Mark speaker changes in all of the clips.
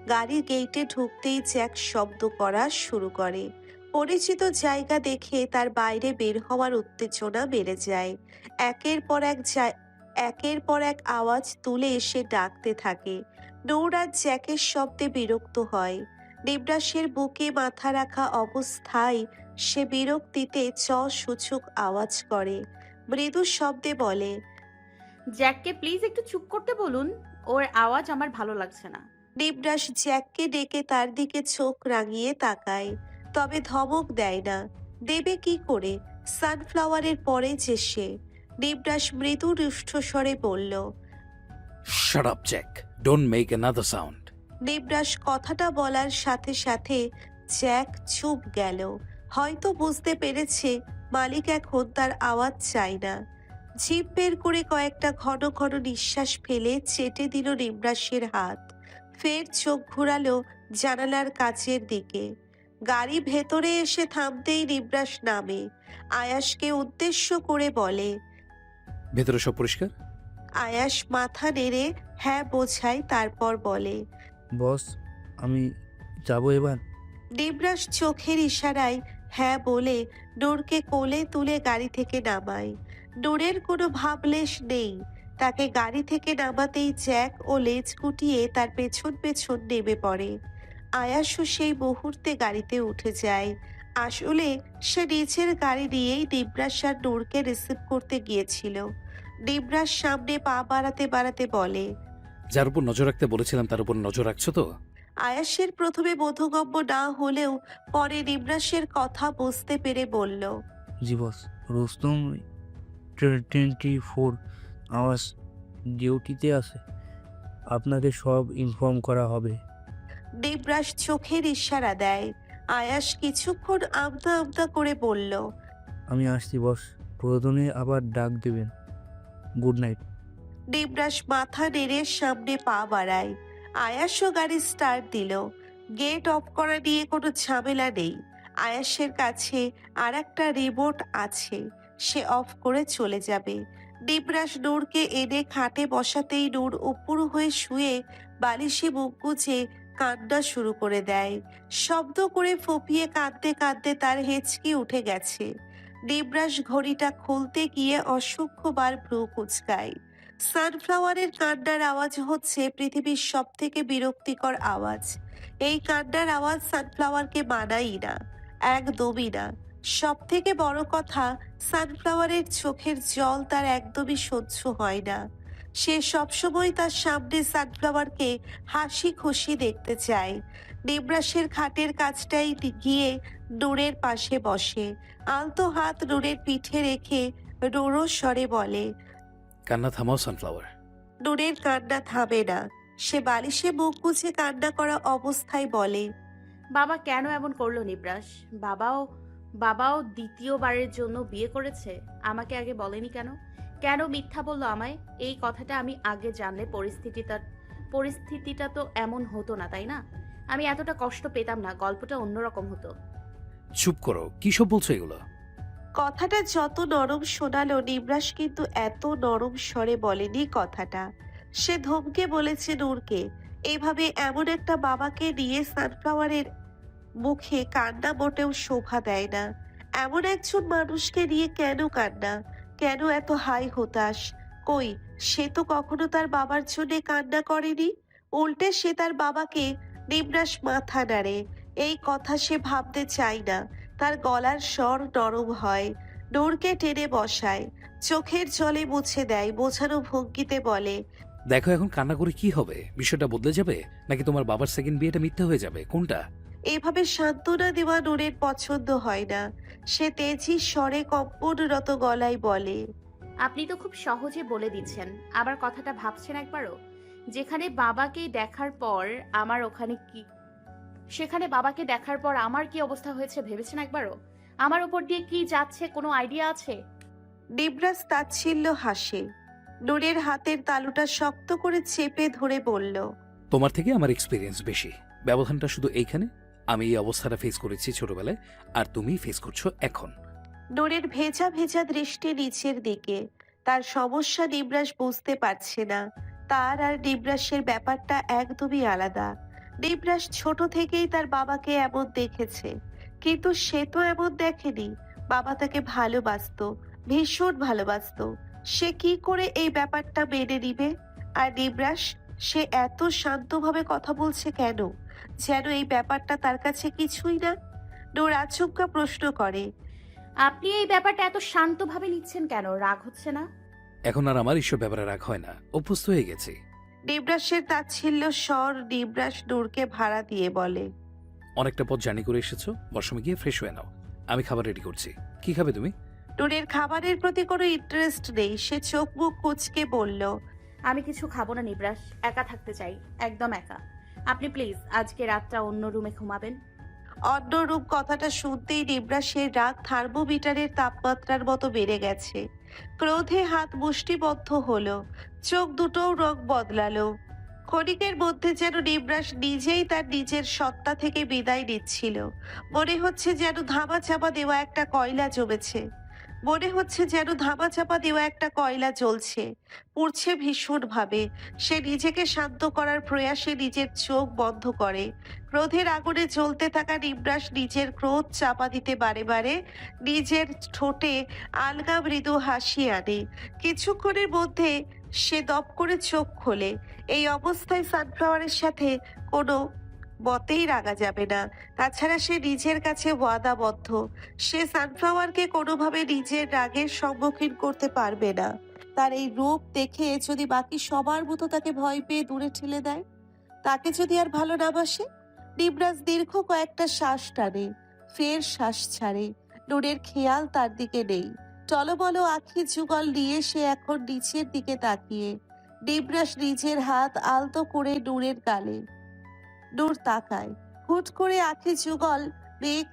Speaker 1: গাড়ির গেটে ঢুকতেই জ্যাক শব্দ করা শুরু করে। পরিচিত জায়গা দেখে তার বাইরে বের হওয়ার উত্তেজনা বেড়ে যায়। একের পর এক আওয়াজ তুলে এসে ডাকতে থাকে। নূর আর জ্যাকের শব্দে বিরক্ত হয়। নিবরাসের বুকে মাথা রাখা অবস্থায় সে বিরক্তিতে সূচক আওয়াজ করে। মৃদু শব্দে বলে,
Speaker 2: জ্যাককে প্লিজ একটু চুপ করতে বলুন। ওর আওয়াজ আমার ভালো লাগছে না।
Speaker 1: নিবরাস জ্যাককে ডেকে তার দিকে চোখ রাঙিয়ে তাকায়, তবে ধমক দেয় না। দেবে কি করে, সানফ্লাওয়ারের পরে যে সে। নিবরাস মৃদু রুষ্টস্বরে বলল।
Speaker 3: Shut up, Jack. Don't make another sound.
Speaker 1: Nibras কথাটা বলার সাথে সাথে জ্যাক চুপ গেল। হয়তো বুঝতে পেরেছে মালিক এখন তার আওয়াজ চায় না। জিভ বের করে কয়েকটা ঘন ঘন নিঃশ্বাস ফেলে চেটে দিল নিবরাসের হাত। ফের চোখ ঘুরালো জানালার কাচের দিকে। গাড়ি ভেতরে এসে থামতেই নিবরাস নামে। আয়াসকে উদ্দেশ্য করে বলে।
Speaker 3: ভেতরে সব পরিষ্কার?
Speaker 1: আয়াস মাথা নেড়ে হ্যাঁ বোঝায়, তারপর বলে,
Speaker 4: বস, আমি যাব এবার।
Speaker 1: নিবরাস চোখের ইশারায় হ্যাঁ বলে নূরকে কোলে তুলে গাড়ি থেকে নামায়। নূরের কোনো ভাবলেশ নেই। তাকে গাড়ি থেকে নামাতেই জ্যাক ও লেজ গুটিয়ে তার পেছন পেছন নেমে পড়ে। আয়াসও সেই মুহূর্তে গাড়িতে উঠে যায়। আসলে সে নিজের গাড়ি নিয়েই নিবরাস আর নূরকে রিসিভ করতে গিয়েছিল। নিবরাস সামনে পা বাড়াতে বাড়াতে বলে,
Speaker 3: যার উপর নজর রাখতে বলেছিলাম তার উপর নজর রাখছো তো?
Speaker 1: আয়াসের প্রথমে বোধগম্য না হলেও পরে নিবরাসের কথা বুঝতে পেরে বলল,
Speaker 4: জি বস, রুস্তম 24 আওয়ার্স ডিউটিতে আছে। আপনাকে সব ইনফর্ম করা হবে।
Speaker 1: নিবরাস চোখের ইশারা দেয়। আয়াস কিছুক্ষণ আমতা আমতা করে বলল,
Speaker 4: আমি আসছি বস, প্রয়োজনে আবার ডাক দেবেন। Good night.
Speaker 1: নিবরাস মাথা নেড়ে সামনে পা বাড়ায়। আয়াসও গাড়ি স্টার্ট দিল। গেট অফ করা নিয়ে কোনো ঝামেলা নেই। আয়াসের কাছে আর একটা রিমোট আছে, সে অফ করে চলে যাবে। নিবরাস নূরকে এনে খাটে বসাতেই নূর উপুড় হয়ে শুয়ে বালিশে মুখ গুজে কান্না শুরু করে দেয়। শব্দ করে ফুপিয়ে কাঁদতে কাঁদতে তার হেঁচকি উঠে গেছে। নিবরাস ঘড়িটা খুলতে গিয়ে অসংখ্যবার ভ্রু কুঁচকায়। সানফ্লাওয়ারের কান্নার আওয়াজ হচ্ছে পৃথিবীর সব থেকে বিরক্তিকর আওয়াজ। এই কান্নার আওয়াজ সানফ্লাওয়ারকে মানাই না, একদমই না। সব থেকে বড় কথা, সানফ্লাওয়ারের চোখের জল তার একদমই সহ্য হয় না। সে সবসময় তার সামনে সানফ্লাওয়ারকে হাসি খুশি দেখতে চায়। নিবরাসের খাটের কাছটাই গিয়ে নূরের পাশে বসে। আলতো হাত নূরের পিঠে রেখে রোরো স্বরে বলে,
Speaker 3: কান্না থামাও সানফ্লাওয়ার।
Speaker 1: নূরের কান্না থামে না। সে বালিশে মুখ গুজে কান্না করা অবস্থায় বলে,
Speaker 2: বাবা কেন এমন করলো নিবরাস? বাবাও বাবাও দ্বিতীয়বারের জন্য বিয়ে করেছে। আমাকে আগে বলেনি কেন? কেন মিথ্যা বললো আমায়? এই কথাটা আমি আগে জানলে পরিস্থিতিটা তো এমন হতো না, তাই না? আমি এতটা কষ্ট পেতাম না, গল্পটা অন্যরকম হতো।
Speaker 3: চুপ করো, কি সব বলছো এগুলো?
Speaker 1: কথাটা যত নরম শোনালো, নিবরাস কিন্তু এত নরম স্বরে বলেনি কথাটা। সে ধমকে বলেছে নূরকে। এভাবে এমন একটা বাবাকে নিয়ে সানফ্লাওয়ারের মুখে কান্না মোটেও শোভা দেয় না। এমন একজন মানুষকে নিয়ে কেন কান্না, কেন এত হাই হতাশ? কই, সে তো কখনো তার বাবার জন্য কান্না করেনি। উল্টে সে তার বাবাকে। নিবরাস মাথা নাড়ে। এই কথা সে ভাবতে চায় না। তার গলার স্বর নরম হয়। নূরকে টেনে বসায়, চোখের জলে মুছে দেয়, বোঝানো ভঙ্গিতে বলে,
Speaker 3: দেখো এখন কান্না করে কি হবে? বিষয়টা বদলে যাবে নাকি তোমার বাবার সেকেন্ড বিয়েটা মিথ্যে হয়ে যাবে? কোনটা?
Speaker 1: এভাবে সান্ত্বনা দেওয়া নূরের পছন্দ হয় না। সে তেজি স্বরে কম্পনরত গলায় বলে,
Speaker 2: আপনি তো খুব সহজে বলে দিচ্ছেন। আবার কথাটা ভাবছেন একবারও? যেখানে বাবাকে দেখার পর আমার ওখানে কি সেখানে বাবাকে দেখার পর আমার কি অবস্থা হয়েছে ভেবেছেন একবারও? আমার উপর দিয়ে কি যাচ্ছে কোনো আইডিয়া আছে?
Speaker 1: নিবরাস তাচ্ছিল্য হাসে। নূরের হাতের তালুটা শক্ত করে চেপে ধরে বলল,
Speaker 3: তোমার থেকে আমার এক্সপিরিয়েন্স বেশি। ব্যবধানটা শুধু এইখানে। আমি এই অবস্থাটা ফেস করেছি ছোটবেলায়, আর তুমি ফেস করছো এখন।
Speaker 1: নূরের ভেজা ভেজা দৃষ্টি নিচের দিকে। তার সমস্যা নিবরাস বুঝতে পারছে না। তার আর নিবরাসের ব্যাপারটা একদমই আলাদা। নিবরাস ছোট থেকেই তার বাবাকে এমন দেখেছে, কিন্তু সে তো এমন দেখেনি। বাবা তাকে ভালোবাসতো, ভীষণ ভালোবাসতো। সে কি করে এই ব্যাপারটা মেনে নিবে? আর নিবরাস, সে এত শান্তভাবে কথা বলছে কেন, যেন এই ব্যাপারটা তার কাছে কিছুই না। নূর আচমকা প্রশ্ন করে।
Speaker 2: আপনি এই ব্যাপারটা এত শান্তভাবে নিচ্ছেন কেন? রাগ হচ্ছে না?
Speaker 3: এখন আর আমার এইসব ব্যাপারে রাগ হয় না, অভ্যস্ত হয়ে গেছি।
Speaker 1: নিবরাসের তাচ্ছিল্য স্বর নিবরাস নূরকে ভাড়া দিয়ে বলে।
Speaker 3: অনেকটা পথ জার্নি করে এসেছো, ওয়াশরুমে গিয়ে ফ্রেশ হয়ে নাও। আমি খাবার রেডি করছি। কি খাবে তুমি?
Speaker 1: নূরের খাবারের প্রতি কোনো ইন্টারেস্ট নেই। সে চোখ মুখ কুঁচকে বলল।
Speaker 2: আমি কিছু খাবো না নিবরাস, একা থাকতে চাই, একদম একা। আপনি প্লিজ আজকে রাতটা অন্য রুমে ঘুমাবেন।
Speaker 1: অন্য রূপ কথাটা শুনতেই নিবরাসের রাগ থার্মোমিটারের তাপমাত্রার মতো বেড়ে গেছে। ক্রোধে হাত মুষ্টিবদ্ধ হলো, চোখ দুটোও রং বদলালো। ক্ষণিকের মধ্যে যেন নিবরাস নিজেই তার নিজের সত্তা থেকে বিদায় নিচ্ছিল। মনে হচ্ছে যেন ধামাচাপা দেওয়া একটা কয়লা জমেছে। মনে হচ্ছে যেন ধামাচাপা দেওয়া একটা কয়লা জ্বলছে, পুড়ছে ভীষণভাবে। সে নিজেকে শান্ত করার প্রয়াসে নিজের চোখ বন্ধ করে। ক্রোধের আগুনে জ্বলতে থাকা নিবরাস নিজের ক্রোধ চাপা দিতে বারে বারে নিজের ঠোঁটে আলগা মৃদু হাসি আনে। কিছুক্ষণের মধ্যে সে দপ করে চোখ খোলে। এই অবস্থায় সানফ্লাওয়ারের সাথে কোনো মতেই রাগা যাবে না। তাছাড়া সে নিজের কাছে ওয়াদাবদ্ধ, সে সানফ্লাওয়ারকে কোনোভাবে নিজের রাগের সম্মুখীন করতে পারবে না। তার এই রূপ দেখে যদি বাকি সবার মতো তাকে ভয় পেয়ে দূরে ঠেলে দেয়, তাকে যদি আর ভালো না বাসে। নিবরাজ দীর্ঘ কয়েকটা শ্বাস টানে, ফের শ্বাস ছাড়ে। নূরের খেয়াল তার দিকে নেই। টলবল আখি যুগল নিয়ে সে এখন নিচের দিকে তাকিয়ে। নিবরাজ নিজের হাত আলতো করে নূরের গালে। নূর তাকায়। হুট করে আখি যুগল মেঘ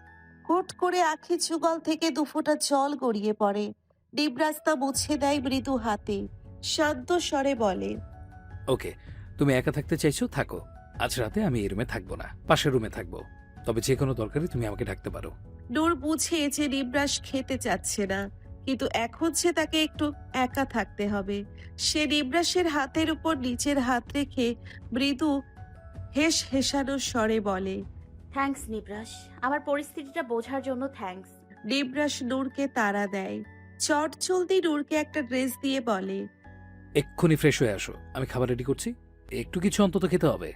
Speaker 1: হুট করে আখি যুগল থেকে দুফোঁটা জল গড়িয়ে পড়ে। নিবরাজ তা মুছে দেয় মৃদু হাতে, শান্ত স্বরে বলে।
Speaker 3: ওকে, তুমি একা থাকতে চাইছো, থাকো। আজ রাতে আমি এই রুমে থাকবো না, পাশের রুমে থাকবো। তবে যে কোনো দরকারে তুমি আমাকে ডাকতে পারো।
Speaker 1: নূর বুঝে যে নিবরাস খেতে চাচ্ছে না, কিন্তু এখন সে তাকে একটু একা থাকতে হবে। সে নিবরাসের হাতের উপর নিচের হাত রেখে মৃদু হেস হেসানোর স্বরে বলে।
Speaker 2: থ্যাঙ্কস নিবরাস, আমার পরিস্থিতিটা বোঝার জন্য থ্যাঙ্কস।
Speaker 1: নিবরাস নূরকে তাড়া দেয়। চট চলতি নূরকে একটা ড্রেস দিয়ে বলে।
Speaker 3: এক্ষুনি ফ্রেশ হয়ে আসো, আমি খাবার রেডি করছি। একটু কিছু অন্তত খেতে হবে।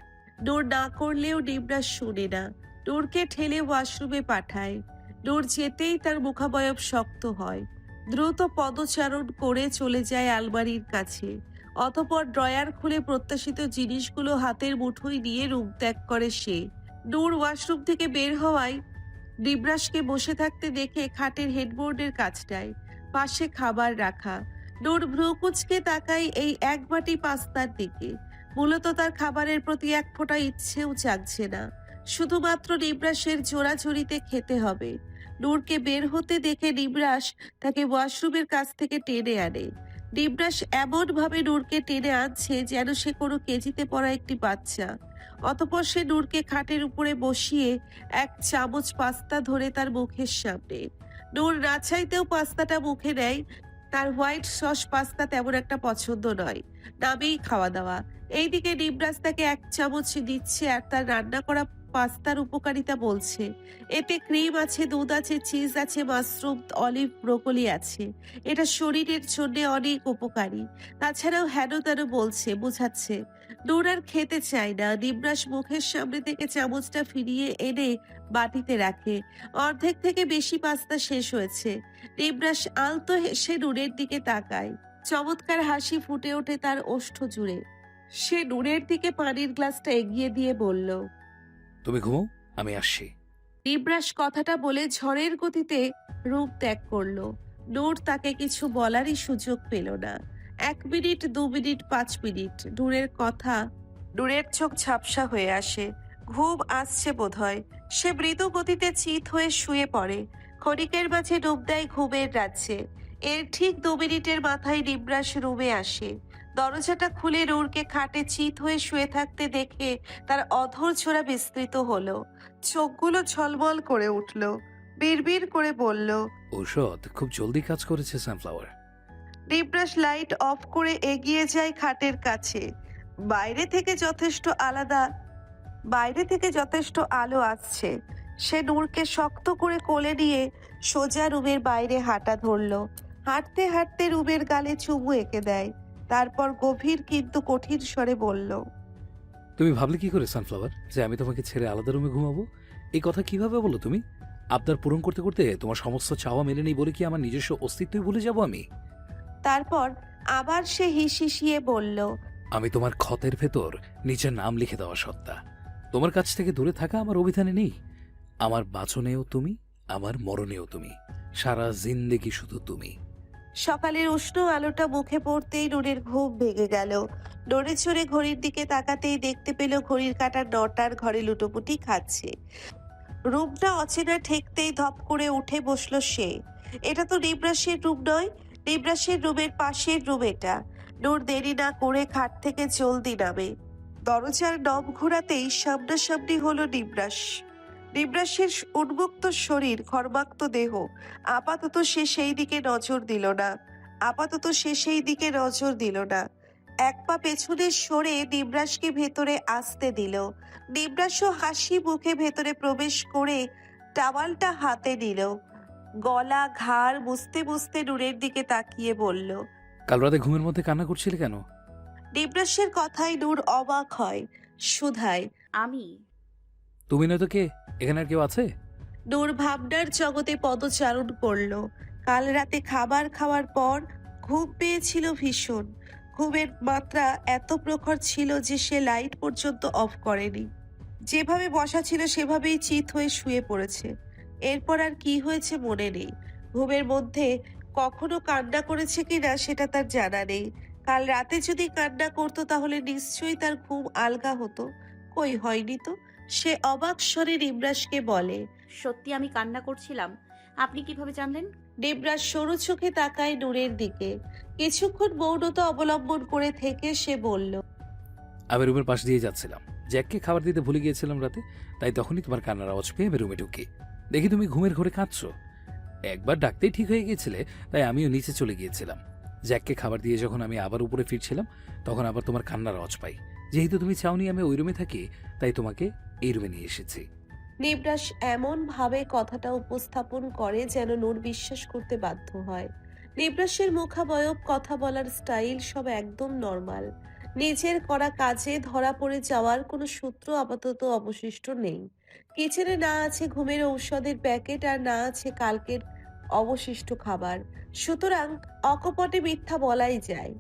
Speaker 1: নূর না করলেও নিবরাস শুনে না। নূরকে ঠেলে ওয়াশরুমে পাঠায়। নূর যেতেই তার মুখাবয়ব শক্ত হয়। দ্রুত পদচারণ করে চলে যায় আলমারির কাছে। অতঃপর ড্রয়ার খুলে প্রত্যাশিত জিনিসগুলো হাতের মুঠোয় নিয়ে রুম ত্যাগ করে সে। নূর ওয়াশরুম থেকে বের হওয়ায় নিবরাসকে বসে থাকতে দেখে খাটের হেডবোর্ডের কাছটায় পাশে খাবার রাখা। নূর ভ্রুকুচকে তাকায় এই এক বাটি পাস্তার দিকে। মূলত তার খাবারের প্রতি এক ফোঁটা ইচ্ছেও জাগছে না, শুধুমাত্র নিবরাসের জোড়াজুড়িতে খেতে হবে। নূরকে বের হতে দেখে নিবরাস তাকে ওয়াশরুমের কাছ থেকে টেনে আনে। নিবরাস এমন ভাবে নূরকে টেনে আনছে যেন সে কোনো কেজিতে পড়া একটি বাচ্চা। অতঃপর সে নূরকে খাটের উপরে বসিয়ে এক চামচ পাস্তা ধরে তার মুখের সামনে। নূর না চাইতেও পাস্তাটা মুখে নেয়। তার হোয়াইট সস পাস্তা তেমন একটা পছন্দ নয়, নামেই খাওয়া দাওয়া। এইদিকে নিবরাজ তাকে এক চামচ দিচ্ছে আর তার রান্না করা পাস্তার উপকারিতা বলছে। এতে ক্রিম আছে, দুধ আছে, চিজ আছে, মাশরুম, অলিভ, ব্রোকলি আছে। এটা শরীরের জন্য অনেক উপকারী। তাছাড়াও হেন তেন বলছে, বোঝাচ্ছে। নূর আর খেতে চায় না। নিবরাজ মুখের সামনে থেকে চামচটা ফিরিয়ে এনে বাটিতে রাখে। অর্ধেক থেকে বেশি পাস্তা শেষ হয়েছে। নিবরাজ আলতো হেসে নূরের দিকে তাকায়। চমৎকার হাসি ফুটে ওঠে তার ওষ্ঠ জুড়ে। সে নূরের দিকে পানির গ্লাসটা এগিয়ে দিয়ে বলল।
Speaker 3: তুমি ঘুমো, আমি আসছি।
Speaker 1: নিবরাস কথাটা বলে ঝড়ের গতিতে রূপ ত্যাগ করলো। নূর তাকে কিছু বলারই সুযোগ পেল না। 1 মিনিট, 2 মিনিট, 5 মিনিট। নূরের চোখ ঝাপসা হয়ে আসে। ঘুম আসছে বোধহয়। সে মৃদু গতিতে চিত হয়ে শুয়ে পড়ে। ক্ষণিকের মাঝে ডুব দেয় ঘুমের রাজ্যে। এর ঠিক 2 মিনিটের মাথায় নিবরাস রুমে আসে। দরজাটা খুলে নূরকে খাটে চিত হয়ে শুয়ে থাকতে দেখে তার অধর ছোড়া বিস্তৃত হলো। চোখগুলো ঝলমল করে উঠল। বিড়বিড় করে বলল।
Speaker 3: ঔষধ খুব জলদি কাজ করেছে সানফ্লাওয়ার।
Speaker 1: নিবরাস লাইট অফ করে এগিয়ে যায় খাটের কাছে। বাইরে থেকে যথেষ্ট আলাদা বাইরে থেকে যথেষ্ট আলো আসছে। সে নূরকে শক্ত করে কোলে নিয়ে সোজা রুমের বাইরে হাঁটা ধরলো। হাঁটতে হাঁটতে রুমের গালে চুমু এঁকে দেয়। তারপর গভীর কিন্তু কঠিন স্বরে বলল,
Speaker 3: তুমি ভাবলে কি করে সানফ্লাওয়ার যে আমি তোমাকে ছেড়ে আলাদা রুমে ঘুমাবো? এই কথা কিভাবে বলো তুমি? আবদার পূরণ করতে করতে তোমার সমস্ত চাওয়া মেলেনি বলে কি আমার নিজস্ব অস্তিত্বই ভুলে যাব আমি?
Speaker 1: তারপর আবার সে হিসিয়ে বলল,
Speaker 3: আমি তোমার ক্ষতের ভেতর নিজের নাম লিখে দেওয়া সত্তা। তোমার কাছ থেকে দূরে থাকা আমার অভিধানে নেই। আমার বাঁচনেও তুমি, আমার মরণেও তুমি, সারা জিন্দেগি শুধু তুমি।
Speaker 1: সকালের উষ্ণ আলোটা মুখে পড়তেই নূরের ঘুম ভেঙে গেল। নড়ে চড়ে ঘড়ির দিকে তাকাতেই দেখতে পেল ঘড়ির কাঁটা 9টার ঘরে লুটোপুটি খাচ্ছে। রুমটা অচেনা ঠেকতেই ধপ করে উঠে বসলো সে। এটা তো নিবরাসের রুম নয়, নিবরাসের রুমের পাশের রুম এটা। নূর দেরি না করে খাট থেকে জলদি নামে। দরজার নব ঘোরাতেই সামনাসামনি হলো নিবরাস। নিবরাসের উন্মুক্ত শরীর, ঘর্মাক্ত দেহ। আপাতত সে সেই দিকে নজর দিল না। এক পা পেছনে সরে নিবরাসকে ভেতরে আসতে দিল। নিবরাসও হাসি মুখে ভেতরে প্রবেশ করে টাওয়ালটা হাতে নিল। গলা ঘাড় মুছতে মুছতে নূরের দিকে তাকিয়ে বলল,
Speaker 3: কাল রাতে ঘুমের মধ্যে কান্না করছিলে কেন?
Speaker 1: নিবরাসের কথায় নূর অবাক হয়, শুধায়,
Speaker 2: আমি?
Speaker 3: তুমি নয়তো কে? এখানে আর কেউ আছে?
Speaker 1: নূর ভাবনার জগতে পদচারণ করল। কাল রাতে খাবার খাওয়ার পর ঘুম পেয়েছিল ভীষণ। ঘুমের মাত্রা এত প্রখর ছিল যে সে লাইট পর্যন্ত অফ করেনি। যেভাবে বসা ছিল সেভাবেই চিত হয়ে শুয়ে পড়েছে। এরপর আর কি হয়েছে মনে নেই। ঘুমের মধ্যে কখনো কান্না করেছে কিনা সেটা তার জানা নেই। কাল রাতে যদি কান্না করতো তাহলে নিশ্চয়ই তার ঘুম আলগা হতো। কই হয়নি তো। সে অবাক স্বরে নিবরাসকে বলে,
Speaker 2: সত্যি আমি কান্না করছিলাম? আপনি কিভাবে জানলেন?
Speaker 1: নিবরাস সরু চোখে তাকায় নূরের দিকে। কিছুক্ষণ মৌনতা অবলম্বন করে থেকে সে বলল,
Speaker 3: আমি রুমের পাশ দিয়ে যাচ্ছিলাম। জ্যাককে খাবার দিতে ভুলে গিয়েছিলাম রাতে, তাই তখনই তোমার কান্নার আওয়াজ পেয়ে আমি রুমে ঢুকি। দেখি তুমি ঘুমের ঘরে কাঁদছো। একবার ডাকতেই ঠিক হয়ে গিয়েছিলে, তাই আমিও নিচে চলে গিয়েছিলাম। জ্যাককে খাবার দিয়ে যখন আমি আবার উপরে ফিরছিলাম, তখন আবার তোমার কান্নার আওয়াজ পাই। যেহেতু তুমি চাওনি আমি ওই রুমে থাকি, তাই তোমাকে এই রুমে নিয়ে এসেছি।
Speaker 1: নিবরাস এমন ভাবে কথাটা উপস্থাপন করে যেন নূর বিশ্বাস করতে বাধ্য হয়। নিবরাসের মুখাবয়ব, কথা বলার স্টাইল সব একদম নর্মাল। নিজের করা কাজে ধরা পড়ে যাওয়ার কোনো সূত্র আপাতত অবশিষ্ট নেই। কিচেনে না আছে ঘুমের ঔষধের প্যাকেট, আর না আছে কালকের অবশিষ্ট খাবার। সুতরাং অকপটে মিথ্যা বলাই যায়।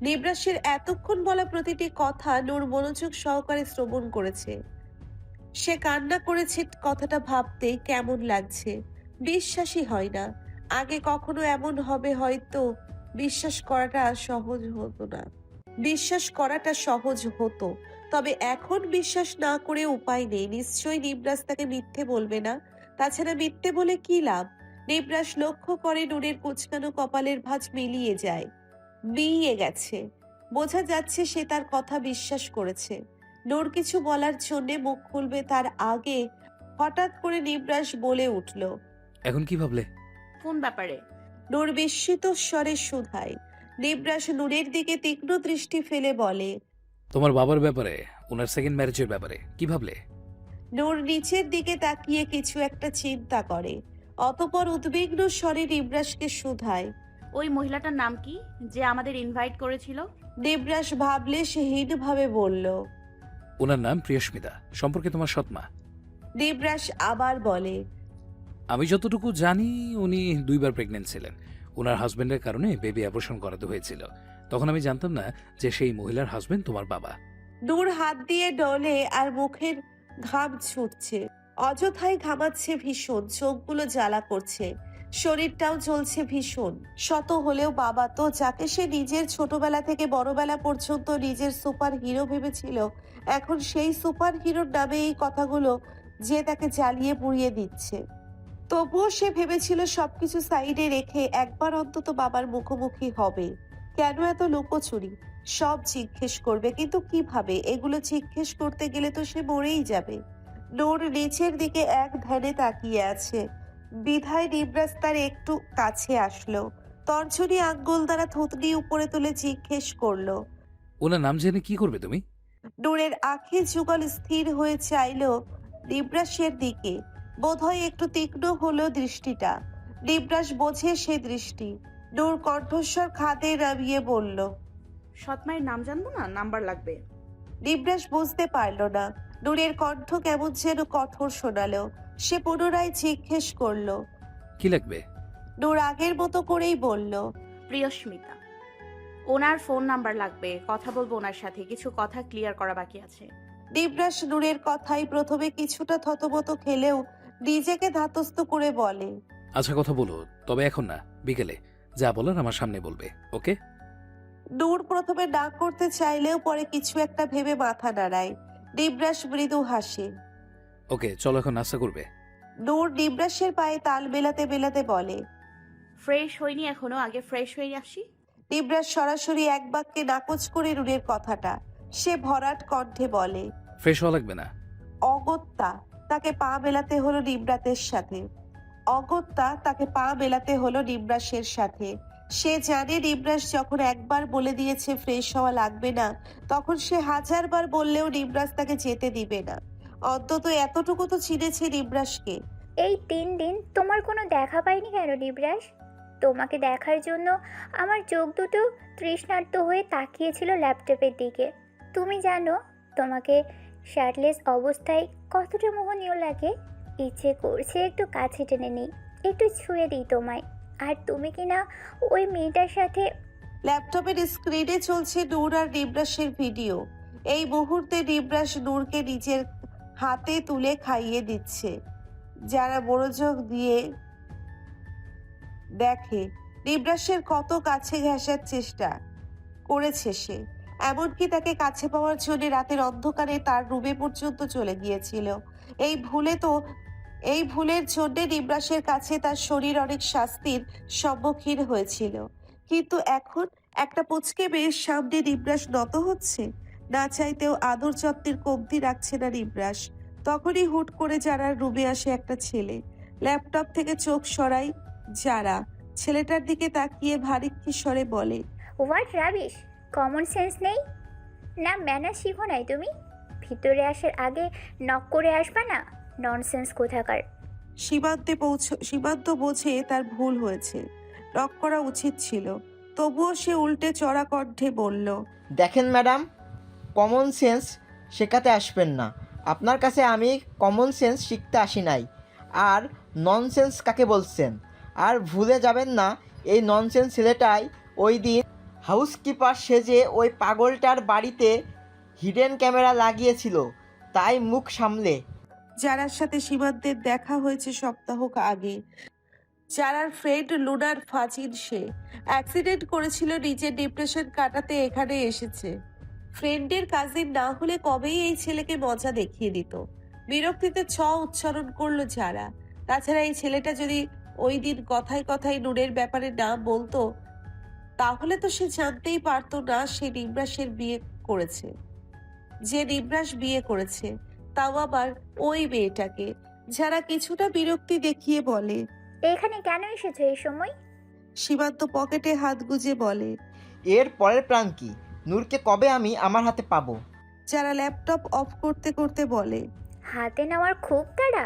Speaker 1: নিবরাসের এতক্ষণ বলা প্রতিটি কথা নূর মনোযোগ সহকারে শ্রবণ করেছে। সে কান্না করেছে কথাটা ভাবতেই কেমন লাগছে, বিশ্বাসই হয় না। আগে কখনো এমন হবে হয়তো বিশ্বাস করাটা সহজ হতো। তবে এখন বিশ্বাস না করে উপায় নেই। নিশ্চয়ই নিবরাস তাকে মিথ্যে বলবে না। তাছাড়া মিথ্যে বলে কি লাভ? নিবরাস লক্ষ্য করে নূরের কুচকানো কপালের ভাঁজ মিলিয়ে গেছে। বোঝা যাচ্ছে সে তার কথা বিশ্বাস করেছে। নূর কিছু বলার জন্যে মুখ খুলবে তার আগে হঠাৎ করে নিবরাস বলে উঠল,
Speaker 3: এখন কি ভাবলে?
Speaker 2: কোন ব্যাপারে?
Speaker 1: নূর বিস্মিত স্বরে শুধায়। নিবরাস নূরের দিকে তীক্ষ্ণ দৃষ্টি ফেলে বলে,
Speaker 3: তোমার বাবার ব্যাপারে, ওনার সেকেন্ড ম্যারেজের ব্যাপারে কি ভাবলে?
Speaker 1: নূর নিচের দিকে তাকিয়ে কিছু একটা চিন্তা করে। অতঃপর উদ্বিগ্ন স্বরে নিবরাসকে শুধায়।
Speaker 2: ওই মহিলাটার নাম কি যে আমাদের ইনভাইট করেছিল?
Speaker 1: নিবরাস ভাবলে হীনভাবে বলল,
Speaker 3: ওনার নাম প্রিয়স্মিতা, সম্পর্কে তোমার সৎমা।
Speaker 1: নিবরাস আবার বলে,
Speaker 3: আমি যতটুকু জানি উনি 2বার প্রেগনেন্ট ছিলেন। ওনার হাজবেন্ডের কারণে বেবি অ্যাবর্শন করাতে হয়েছিল। তখন আমি জানতাম না যে সেই মহিলার হাজবেন্ড তোমার বাবা।
Speaker 1: নূর হাত দিয়ে ডলে আর মুখের ঘাম ছুটছে। অযথাই ঘামাচ্ছে ভীষণ, চোখগুলো জ্বালা করছে, শরীরটাও জ্বলছে ভীষণ। শত হলেও বাবা তো, যাকে সে নিজের ছোটবেলা থেকে বড়বেলা পর্যন্ত নিজের সুপার হিরো ভেবেছিল, এখন সেই সুপার হিরোর নামে এই কথাগুলো যে তাকে জ্বালিয়ে পুড়িয়ে দিচ্ছে। তবুও সে ভেবেছিল সবকিছু সাইডে রেখে একবার অন্তত বাবার মুখোমুখি হবে। কেন এত লুকোচুরি? সব জিজ্ঞেস করবে, কিন্তু কিভাবে? এগুলো জিজ্ঞেস করতে গেলে তো সে মরেই যাবে। নূর নিচের দিকে এক ধ্যানে তাকিয়ে আছে। বিধায় নিবরাস তার একটু কাছে আসলো। তর্জনী আঙ্গুল দ্বারা থুতনি উপরে তুলে জিজ্ঞেস করলো,
Speaker 3: ওনার নাম জেনে কি করবে তুমি?
Speaker 1: নূরের আঁখি যুগল স্থির হয়ে চাইল নিবরাসের দিকে। বোধহয় একটু তীক্ষ্ণ হলো দৃষ্টিটা। নিবরাস বোঝে সে দৃষ্টি। নূর কণ্ঠস্বর খাদে নামিয়ে বলল।
Speaker 2: সৎমায়ের নাম জানবো না, নাম্বার লাগবে।
Speaker 1: নিবরাস বুঝতে পারল না। নূরের কণ্ঠ কেমন যেন কঠোর শোনালো। সে পুনরায় জিজ্ঞেস করলো।
Speaker 3: কি লাগবে?
Speaker 1: নূর আগের মতো করেই বলল।
Speaker 2: প্রিয়স্মিতা, ওনার ফোন নাম্বার লাগবে, কথা বলবো ওনার সাথে, কিছু কথা ক্লিয়ার করা বাকি আছে।
Speaker 1: নিবরাস নূরের কথাই প্রথমে কিছুটা থতমত খেলেও নিজেকে ধাতস্থ করে বলে।
Speaker 3: আচ্ছা কথা বলো, তবে এখন না, বিকেলে। যা বলার আমার সামনে বলবে, ওকে?
Speaker 1: নূর প্রথমে না করতে চাইলেও পরে কিছু একটা ভেবে মাথা নাড়ায়। নিবরাস মৃদু হাসে।
Speaker 3: ওকে, চলো এখন নাস্তা করবে।
Speaker 1: নূর নিবরাসের পায়ে তাল মেলাতে মেলাতে বলে।
Speaker 2: ফ্রেশ হয়নি এখনো, আগে ফ্রেশ হয়ে আসি।
Speaker 1: নিবরাস সরাসরি এক বাক্যে নাকচ করে নূরের কথাটা। সে ভরাট কণ্ঠে বলে।
Speaker 3: ফ্রেশ হওয়া লাগবে না।
Speaker 1: অগত্যা তাকে পা মেলাতে হলো নিবরাতের সাথে। অগত্যা তাকে পা মেলাতে হলো নিবরাসের সাথে। সে জানে নিবরাস যখন একবার বলে দিয়েছে ফ্রেশ হওয়া লাগবে না, তখন সে হাজারবার বললেও নিবরাস তাকে যেতে দিবে না। অন্তত এতটুকু তো চিনেছে নিবরাসকে।
Speaker 5: এই 3 দিন তোমার কোনো দেখা পাইনি কেন নিবরাস? তোমাকে দেখার জন্য আমার চোখ দুটো তৃষ্ণার্ত হয়ে তাকিয়েছিল ল্যাপটপের দিকে। তুমি জানো তোমাকে শার্টলেস অবস্থায় কতটা মোহনীয় লাগে। ইচ্ছে করছে একটু কাছে টেনে নিই, একটু ছুঁয়ে দিই তোমায়। আর তুমি কিনা ওই মেয়েটার সাথে।
Speaker 1: ল্যাপটপের স্ক্রিনে চলছে নূর আর নিবরাসের ভিডিও। এই মুহূর্তে নিবরাস নূরকে নিজের হাতে তুলে খাইয়ে দিচ্ছে। যারা মনোযোগ দিয়ে দেখে নিবরাসের কত কাছে ঘেঁষার চেষ্টা করেছে সে। এমনকি তাকে কাছে পাওয়ার জন্য রাতের অন্ধকারে তার রুমে পর্যন্ত চলে গিয়েছিল। এই ভুলের জন্য নিবরাসের কাছে তার শরীর অনেক শাস্তির সম্মুখীন হয়েছিল। কিন্তু এখন একটা পুচকে মেয়ের সামনে নিবরাস নত হচ্ছে। না চাইতেও আদর যত্নের কমতি রাখছে না নিবরাস। তখনই হুট করে যারার রুমে আসে একটা ছেলে। ল্যাপটপ থেকে চোখ সরাই যারা। ছেলেটার দিকে তাকিয়ে ভারিক্কি স্বরে বলে।
Speaker 5: হোয়াট রাবিশ, কমন সেন্স নেই না, ম্যানার শিখো নাই তুমি? ভিতরে আসার আগে নক করে আসবা না? ননসেন্স কোথাকার।
Speaker 1: সীমান্ত বোঝে তার ভুল হয়েছে, রক করা উচিত ছিল। তবুও সে উল্টে চড়া কণ্ঠে বলল।
Speaker 6: দেখেন ম্যাডাম, কমন সেন্স শেখাতে আসবেন না। আপনার কাছে আমি কমন সেন্স শিখতে আসি নাই। আর ননসেন্স কাকে বলছেন? আর ভুলে যাবেন না, এই ননসেন্স ছেলেটাই ওই দিন হাউসকিপার সেজে ওই পাগলটার বাড়িতে হিডেন ক্যামেরা লাগিয়েছিল। তাই মুখ সামলে।
Speaker 1: যারার সাথে সীমান্তের দেখা হয়েছে সপ্তাহ আগে। যারার ফ্রেন্ড লুনার ফাজিল, সে অ্যাক্সিডেন্ট করেছিল, নিজের ডিপ্রেশন কাটাতে এখানে এসেছে। ফ্রেন্ডের কাজিন না হলে কবেই এই ছেলেকে মজা দেখিয়ে দিত। বিরক্তিতে উচ্চারণ করলো যারা। তাছাড়া এই ছেলেটা যদি ওই দিন কথায় কথায় নুনের ব্যাপারে না বলতো, তাহলে তো সে জানতেই পারতো না সে নিবরাসের বিয়ে করেছে। যে নিবরাস বিয়ে করেছে, তাও আবার ওই মেয়েটাকে। যারা কিছুটা বিরক্তি দেখিয়ে বলে।
Speaker 5: এখানে কেন এসেছো এই সময়?
Speaker 1: সীমান্ত পকেটে হাত গুজে বলে।
Speaker 6: এর পরের প্ল্যান কি? নূরকে কবে আমি আমার হাতে পাবো?
Speaker 1: যারা ল্যাপটপ অফ করতে করতে বলে।
Speaker 5: হাতে নেওয়ার খুব তাড়া?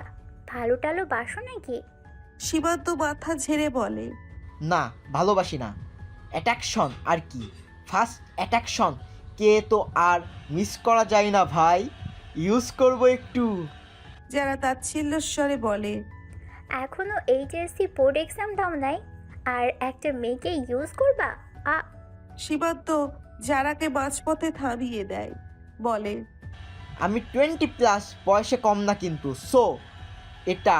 Speaker 5: ভালো টালো বাসো নাকি?
Speaker 1: সীমান্ত মাথা ঝেড়ে বলে।
Speaker 6: না, ভালোবাসি না। অ্যাট্রাকশন আর কি, ফার্স্ট অ্যাট্রাকশন কে তো আর মিস করা যায় না ভাই। ইউজ করবো একটু।
Speaker 1: যারা তাচ্ছিল্যস্বরে বলে।
Speaker 5: এখনো এইচএসসি বোর্ড এক্সাম দাও নাই আর একটা মেয়েকে ইউজ করবা?
Speaker 1: সীমান্ত যারাকে মাঝপথে থামিয়ে দেয়, বলে।
Speaker 6: আমি 20+ বয়সে কম না কিন্তু। সো এটা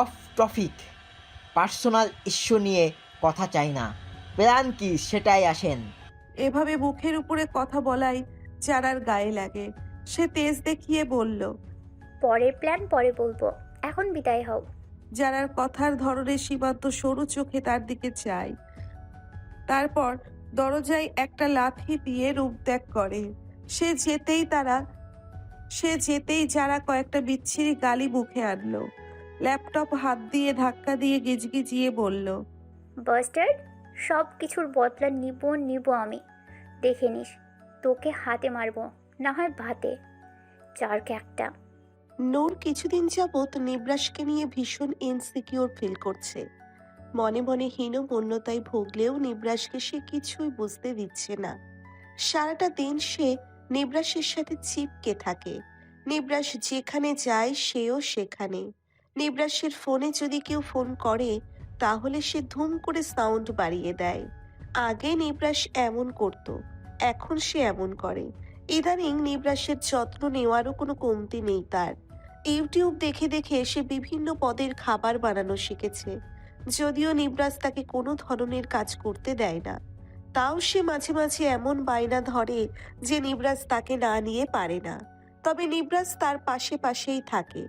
Speaker 6: অফ টপিক, পার্সোনাল ইস্যু নিয়ে কথা চাই না। প্ল্যান কি সেটাই আসেন।
Speaker 1: এভাবে মুখের উপরে কথা বলাই যারার গায়ে লাগে। সে তেজ দেখিয়ে বলল।
Speaker 5: পরের প্ল্যান পরে বলবো, এখন বিদায় হও।
Speaker 1: যারার কথার ধরনে সীমান্ত সরু চোখে তার দিকে চায়। তারপর দরজায় একটা লাথি দিয়ে রূপ ত্যাগ করে। সে যেতেই যারা কয়েকটা বিচ্ছিরি গালি মুখে আনলো। ল্যাপটপ হাত দিয়ে ধাক্কা দিয়ে গিজগিজিয়ে বলল।
Speaker 5: বাস্টার্ড, সব কিছুর বদলা নিব আমি। দেখে নিস, তোকে হাতে মারবো, না হয় ভাতে। চার্ক একটা।
Speaker 1: নূর কিছুদিন যাবৎ নিবরাসকে নিয়ে ভীষণ ইনসিকিউর ফিল করছে। মনে মনে হীনমন্যতায় ভুগলেও নিবরাসকে সে কিছুই বুঝতে দিচ্ছে না। সারাটা দিন সে নিবরাসের সাথে চিপকে থাকে। নিবরাস যেখানে যায় সেও সেখানে। নিবরাসের ফোনে যদি কেউ ফোন করে তাহলে সে ধুম করে সাউন্ড বাড়িয়ে দেয়। আগে নিবরাস এমন করত, এখন সে এমন করে। ইদানিং নিবরাসের যত্ন নেওয়ারও কোনো কমতি নেই তার। ইউটিউব দেখে দেখে সে বিভিন্ন পদের খাবার বানানো শিখেছে। যদিও নিবরাস তাকে কোনো ধরনের কাজ করতে দেয় না, তাও সে মাঝে মাঝে এমন বায়না ধরে যে নিবরাস তাকে না নিয়ে পারে না। তবে নিবরাস তার পাশে পাশেই থাকে।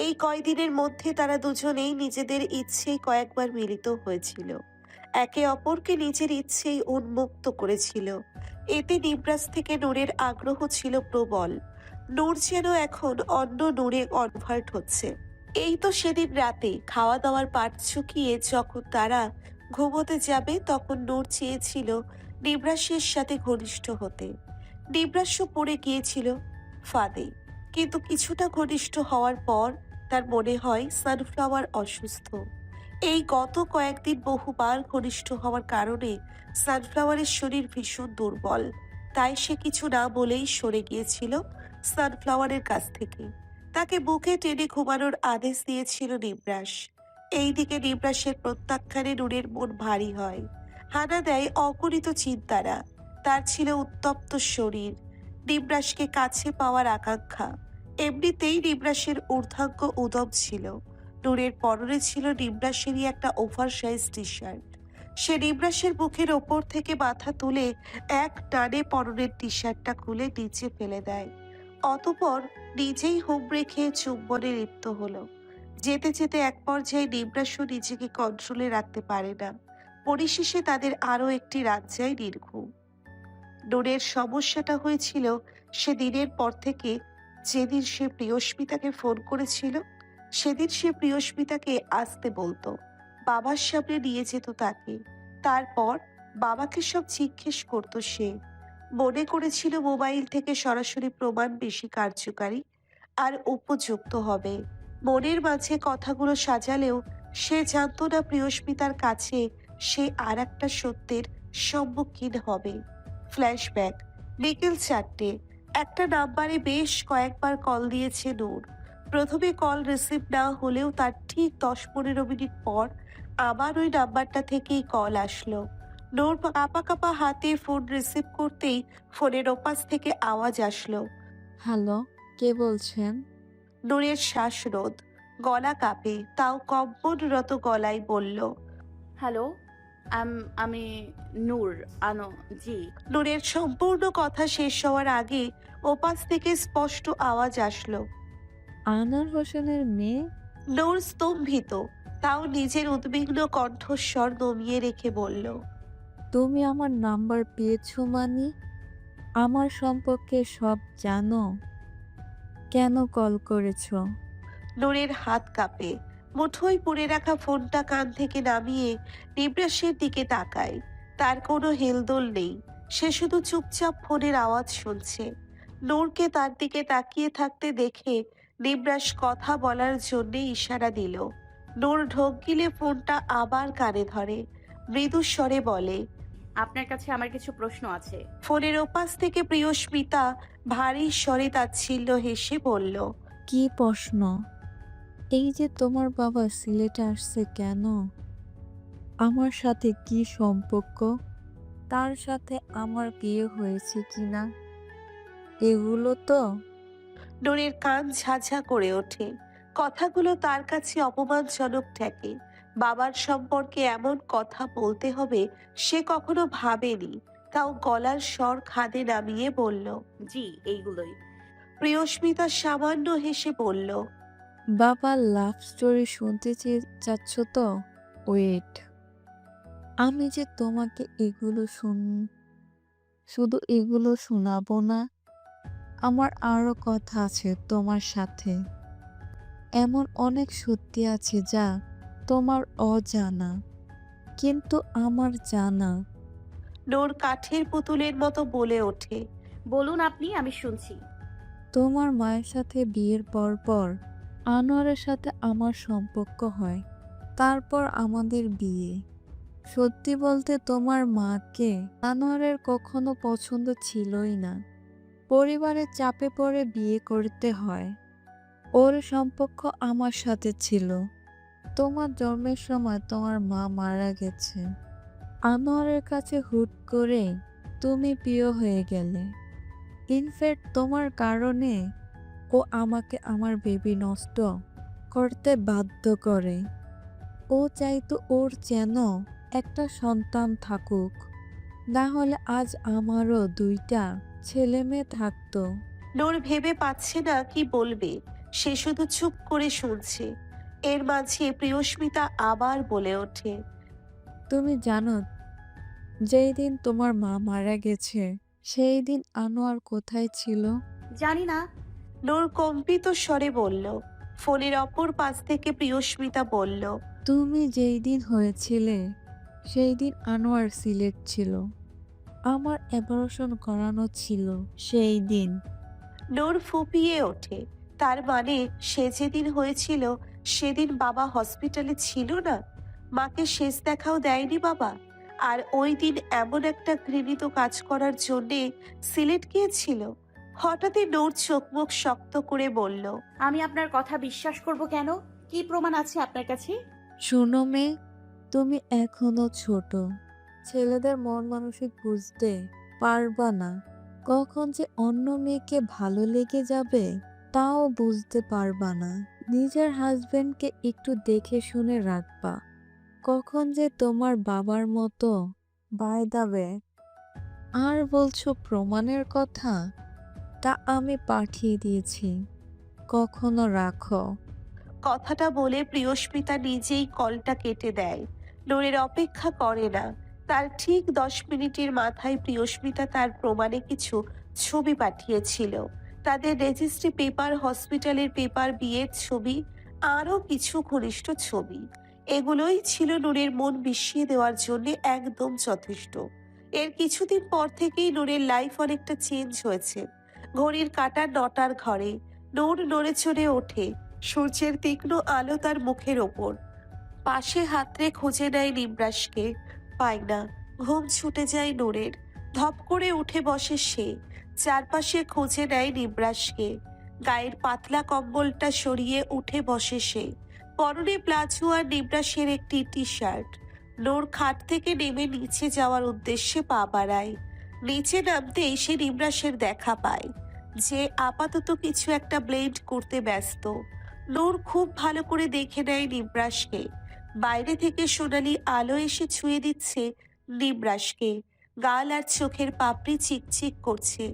Speaker 1: এই কয়দিনের মধ্যে তারা দুজনেই নিজেদের ইচ্ছেই কয়েকবার মিলিত হয়েছিল, একে অপরকে নিজের ইচ্ছেই উন্মুক্ত করেছিল। এতে নিবরাস থেকে নূরের আগ্রহ ছিল প্রবল। নূর যেন এখন অন্য নূরে কনভার্ট হচ্ছে। এই তো সেদিন রাতে খাওয়া দাওয়ার পাট চুকিয়ে যখন তারা ঘুমোতে যাবে তখন নূর চেয়েছিল নিবরাসের সাথে ঘনিষ্ঠ হতে। নিবরাসও পড়ে গিয়েছিল ফাঁদে, কিন্তু কিছুটা ঘনিষ্ঠ হওয়ার পর তার মনে হয় সানফ্লাওয়ার অসুস্থ। এই গত কয়েকদিন বহুবার ঘনিষ্ঠ হওয়ার কারণে সানফ্লাওয়ারের শরীর ভীষণ দুর্বল। তাই সে কিছু না বলেই সরে গিয়েছিল সানফ্লাওয়ারের কাছ থেকে। তাকে বুকে টেনে ঘুমানোর আদেশ দিয়েছিল নিবরাস। এইদিকে নিবরাসের প্রত্যাখ্যানে নূরের মন ভারী হয়। হানা দেয় অগণিত চিন্তারা। তার ছিল উত্তপ্ত শরীর, নিবরাসকে কাছে পাওয়ার আকাঙ্ক্ষা। এমনিতেই নিবরাসের ঊর্ধ্বাঙ্গ উদম ছিল। নূরের পরনে ছিল নিবরাসেরই একটা ওভার সাইজ টি শার্ট। সে নিবরাসের বুকের ওপর থেকে মাথা তুলে এক টানে পরনের টি শার্টটা খুলে নিচে ফেলে দেয়। অতঃপর নিজেই হুমড়ে খেয়ে চুম্বনে লিপ্ত হলো। যেতে যেতে এক পর্যায়ে নিবরাসও নিজেকে কন্ট্রোলে রাখতে পারে না। পরিশেষে তাদের আরো একটি রাত যায় নির্ঘুম। নূরের সমস্যাটা হয়েছিল সে দিনের পর থেকে। যেদিন সে প্রিয়স্মিতাকে ফোন করেছিল সেদিন সে প্রিয়স্মিতাকে আসতে বলতো, বাবার সামনে নিয়ে যেত তাকে। তারপর বাবাকে সব জিজ্ঞেস করতো সে। মনে করেছিল মোবাইল থেকে সরাসরি প্রমাণ বেশি কার্যকারী আর উপযুক্ত হবে। মনের মাঝে কথাগুলো সাজালেও সে জানতো না প্রিয়স্মিতার কাছে সে আর একটা সত্যের সম্মুখীন হবে। ফ্ল্যাশব্যাক। বিকেল 4টে। একটা নাম্বারে বেশ কয়েকবার কল দিয়েছে নূর। প্রথমে কল রিসিভ না হলেও তার ঠিক 10-15 মিনিট পর আবার ওই নাম্বারটা থেকেই কল আসলো। নূর কাঁপা কাঁপা হাতে ফোন রিসিভ করতেই ফোনের ওপাশ থেকে আওয়াজ আসলো।
Speaker 7: হ্যালো, কে বলছেন?
Speaker 1: নূরের শ্বাসরোধ, গলা কাঁপে, তাও কম্পনরত গলায় বলল,
Speaker 2: হ্যালো, আমি নূর আনো। জি।
Speaker 1: নূরের সম্পূর্ণ কথা শেষ হওয়ার আগে ওপাশ থেকে স্পষ্ট আওয়াজ আসলো।
Speaker 7: আনোয়ার হোসেনের মেয়ে?
Speaker 1: নূর স্তম্ভিত, তাও নিজের উদ্বিগ্ন কণ্ঠস্বর দমিয়ে রেখে বলল,
Speaker 7: তুমি আমার নাম্বার পেয়েছো মানে? আমার সম্পর্কে সব জানো? কেন কল করেছো?
Speaker 1: নূরের হাত কাঁপে। মুঠোয় পুড়ে রাখা ফোনটা কান থেকে নামিয়ে নিবরাসের দিকে তাকায়। তার কোনো হেলদোল নেই, সে শুধু চুপচাপ ফোনের আওয়াজ শুনছে। নূরকে তার দিকে তাকিয়ে থাকতে দেখে নিবরাস কথা বলার জন্য ইশারা দিল। নূর ঢোক গিলে ফোনটা আবার কানে ধরে, মৃদু স্বরে বলে,
Speaker 2: আপনার কাছে আমার কিছু প্রশ্ন আছে।
Speaker 1: ফোনের ওপাশ থেকে প্রিয়স্মিতা ভারী স্বরে তাচ্ছিল্য হেসে বলল,
Speaker 7: কি প্রশ্ন? এই যে তোমার বাবা সিলেটে আসছে কেন? আমার সাথে কি সম্পর্ক? তার সাথে আমার বিয়ে হয়েছে কিনা? এগুলো তো।
Speaker 1: নূরের কান ঝাঝা করে ওঠে। কথাগুলো তার কাছে অপমানজনক ঠেকে। বাবার সম্পর্কে এমন কথা বলতে হবে সে কখনো ভাবেনি। তাও গলার স্বর খাদে নামিয়ে বলল।
Speaker 2: জি, এইগুলোই।
Speaker 1: প্রিয়স্মিতা সামান্য হেসে বলল,
Speaker 7: বাবার লাভ স্টোরি শুনতে চাচ্ছ তো? ওয়েট, আমি যে তোমাকে শুধু এগুলো শোনাবো না, আমার আরো কথা আছে তোমার সাথে। এমন অনেক সত্যি আছে যা তোমার অজানা, কিন্তু আমার জানা।
Speaker 1: নূর কাঠের পুতুলের মতো বলে ওঠে।
Speaker 2: বলুন আপনি, আমি শুনছি।
Speaker 7: তোমার মায়ের সাথে বিয়ের পর আনোয়ারের সাথে আমার সম্পর্ক হয়, তারপর আমাদের বিয়ে। সত্যি বলতে তোমার মাকে আনোয়ারের কখনো পছন্দ ছিলই না। পরিবারের চাপে পড়ে বিয়ে করতে হয়। ওর সম্পর্ক আমার সাথে ছিল। তোমার জন্মের সময় তোমার মা মারা গেছে। আনোয়ারের কাছে হুট করে তুমি প্রিয় হয়ে গেলে। ইনফ্যাক্ট তোমার কারণে ও আমাকে আমার বেবি নষ্ট করতে বাধ্য করে। ও চাইতো ওর যেন একটা সন্তান থাকুক, না হলে আজ আমারও 2টা ছেলে মেয়ে থাকতো।
Speaker 1: নূর ভেবে পাচ্ছে না কি বলবে, সে শুধু চুপ করে শুনছে। এর মাঝে প্রিয়স্মিতা আবার বলে ওঠে,
Speaker 7: তুমি জানো, যেই দিন তোমার মা মারা গেছে সেই দিন আনোয়ার কোথায় ছিল?
Speaker 2: জানি না।
Speaker 1: নূর কম্পিত স্বরে বলল। ফোনের অপর পাশ থেকে প্রিয়স্মিতা বলল,
Speaker 7: তুমি যেই দিন হয়েছিলে সেই দিন আনোয়ার সিলেট ছিল। আমার অপারেশন করানো ছিল সেই দিন।
Speaker 1: নূর ফুপিয়ে ওঠে। তার মানে সে যেদিন হয়েছিল সেদিন বাবা হসপিটালে ছিল না? মাকে শেষ দেখাও দেয়নি বাবা? আর ওই দিন এমন একটা ঘৃণিত কাজ করার জন্যে সিলেট গিয়েছিল? হঠাৎই নূর চোখ মুখ শক্ত করে বলল,
Speaker 2: আমি আপনার কথা বিশ্বাস করব কেন? কি প্রমাণ আছে আপনার কাছে?
Speaker 7: শোনো মেয়ে, তুমি এখনো ছোট। ছেলেদের মন মানসিক বুঝতে পারবা না। কখন যে অন্য মেয়েকে ভালো লেগে যাবে তাও বুঝতে পারবা না। নিজের হাজবেন্ডকে একটু দেখে শুনে রাখবা। কখন যে তোমার বাবার মতো বাই দাবে। আর বলছো প্রমাণের কথা, তা আমি পাঠিয়ে দিয়েছি, কখনো রাখো।
Speaker 1: কথাটা বলে প্রিয়স্মিতা নিজেই কলটা কেটে দেয়। নূরের অপেক্ষা করে না। তার ঠিক 10 মিনিটের মাথায় প্রিয়স্মিতা তার প্রমাণে কিছু ছবি পাঠিয়েছিল। তাদের রেজিস্ট্রি পেপার, হসপিটালের পেপার, বিয়ের ছবি, আরও কিছু ঘনিষ্ঠ ছবি। এগুলোই ছিল নূরের মন বিষিয়ে দেওয়ার জন্য একদম যথেষ্ট। এর কিছুদিন পর থেকেই নূরের লাইফ অনেকটা চেঞ্জ হয়েছে। ঘড়ির কাঁটা 9টার ঘরে। নূর নড়ে চড়ে ওঠে। সূর্যের তীক্ষ্ণ আলো তার মুখের ওপর। পাশে হাতড়ে খুঁজে নেয় নিবরাসকে। পায় না। ঘুম ছুটে যায় নূরের। ধপ করে উঠে বসে সে। চারপাশে খুঁজে নেয় নিবরাসকে। গায়ের পাতলা কম্বলটা সরিয়ে উঠে বসে সে। পরনে প্লাজো আর নিবরাসের একটি টি শার্ট। নূর খাট থেকে নেমে নিচে যাওয়ার উদ্দেশ্যে পা বাড়ায়। নিচে নামতেই সে নিবরাসের দেখা পায়, যে আপাতত কিছু একটা ব্লেন্ড করতে ব্যস্ত। নূর খুব ভালো করে দেখে নেয় নিবরাসকে। বাইরে থেকে সোনালি আলো এসে ছুঁয়ে দিচ্ছে নিবরাসকে। গাল আর চোখের পাপড়ি চিকচিক করছে।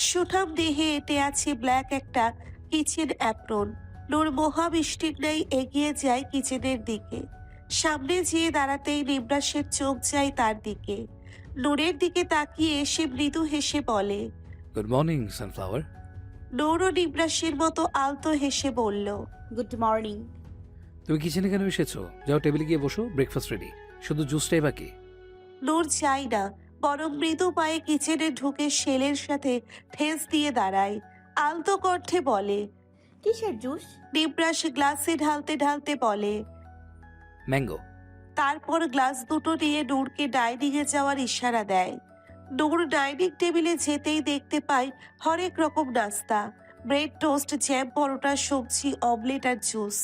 Speaker 1: সুঠাম দেহে এঁটে আছে ব্ল্যাক একটা কিচেন অ্যাপ্রন। নূর মহাবৃষ্টির ন্যায় এগিয়ে যায় কিচেনের দিকে। সামনে যেয়ে দাঁড়াতেই নিবরাসের চোখ যায় তার দিকে। নূরের দিকে তাকিয়ে সে মৃদু হেসে বলে,
Speaker 3: গুড মর্নিং সানফ্লাওয়ার।
Speaker 1: নূরও নিবরাসের মতো আলতো হেসে বলল,
Speaker 2: গুড মর্নিং।
Speaker 3: তুমি কিচেনে কেন এসেছো? যাও টেবিলে গিয়ে বসো, ব্রেকফাস্ট রেডি, শুধু জুসটাই বাকি।
Speaker 1: নূর যায় না, বরং মৃদু পায়ে কিচেনে ঢুকে শেলের সাথে ঠেস দিয়ে দাঁড়ায়। আলতো কণ্ঠে বলে।
Speaker 2: কিসের জুস?
Speaker 1: নিবরাস গ্লাসে ঢালতে ঢালতে বলে।
Speaker 3: ম্যাঙ্গো।
Speaker 1: তারপর গ্লাস দুটো নিয়ে নূরকে ডাইনিংয়ে যাওয়ার ইশারা দেয়। নূর ডাইনিং টেবিলে যেতেই দেখতে পায় হরেক রকম নাস্তা, ব্রেড, টোস্ট, জ্যাম, পরোটা, সবজি, অমলেট আর জুস।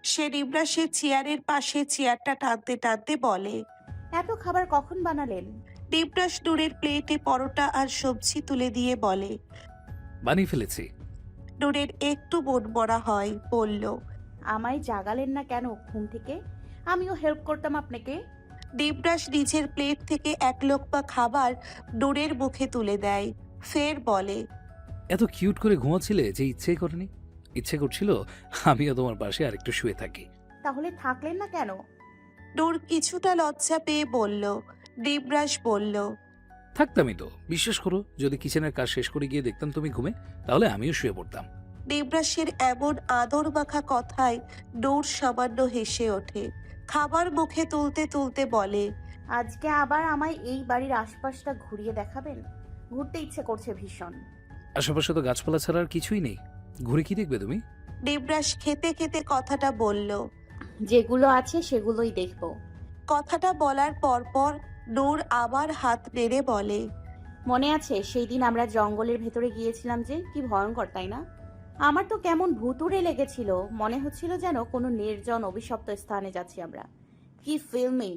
Speaker 1: সে নিবরাসের চেয়ারের পাশে চেয়ারটা টানতে টানতে বলে।
Speaker 2: এত খাবার কখন বানালেন?
Speaker 1: নিবরাস নূরের প্লেটে পরোটা আর সবজি তুলে দিয়ে বলে।
Speaker 3: বানিয়ে ফেলেছি।
Speaker 1: নূরের একটু মন মরা হয়, বলল।
Speaker 2: আমায় জাগালেন না কেন ঘুম থেকে? আমিও হেল্প করতাম আপনাকে।
Speaker 1: নিবরাস নিজের প্লেট থেকে এক লোকমা খাবার নূরের মুখে তুলে দেয়। ফের বলে,
Speaker 3: এত কিউট করে ঘুমাচ্ছিলে যে ইচ্ছে করেনি। ইচ্ছে করছিল আমিও তোমার পাশে আরেকটু শুয়ে থাকি।
Speaker 2: তাহলে থাকলেন না কেন?
Speaker 1: নূর কিছুটা লজ্জা পেয়ে বলল। নিবরাস বলল,
Speaker 3: থাকতামই তো, বিশ্বাস করো, যদি কিচেনের কাজ শেষ করে গিয়ে দেখতাম তুমি ঘুমে, তাহলে আমিও শুয়ে পড়তাম।
Speaker 1: নিবরাসের এমন আদর মাখা কথায় নূর সামান্য হেসে ওঠে। খাবার মুখে তুলতে তুলতে বলে,
Speaker 2: আজকে আবার আমায় এই বাড়ির আশপাশটা ঘুরিয়ে দেখাবেন? ঘুরতে ইচ্ছে করছে ভীষণ।
Speaker 3: আশেপাশে তো গাছপালা ছাড়া আর কিছুই নেই, ঘুরে কি দেখবে তুমি?
Speaker 1: নিবরাস খেতে খেতে কথাটা বলল।
Speaker 2: যেগুলো আছে সেগুলোই দেখব।
Speaker 1: কথাটা বলার পরপর নূর আবার হাত নেড়ে বলে,
Speaker 2: মনে আছে সেই দিন আমরা জঙ্গলের ভেতরে গিয়েছিলাম যে? কি ভয়ঙ্কর, তাই না? আমার তো কেমন ভুতুড়ে লেগেছিল, মনে হচ্ছিল যেন কোনো নির্জন অভিশপ্ত স্থানে যাচ্ছি আমরা। কি ফিল্মিং!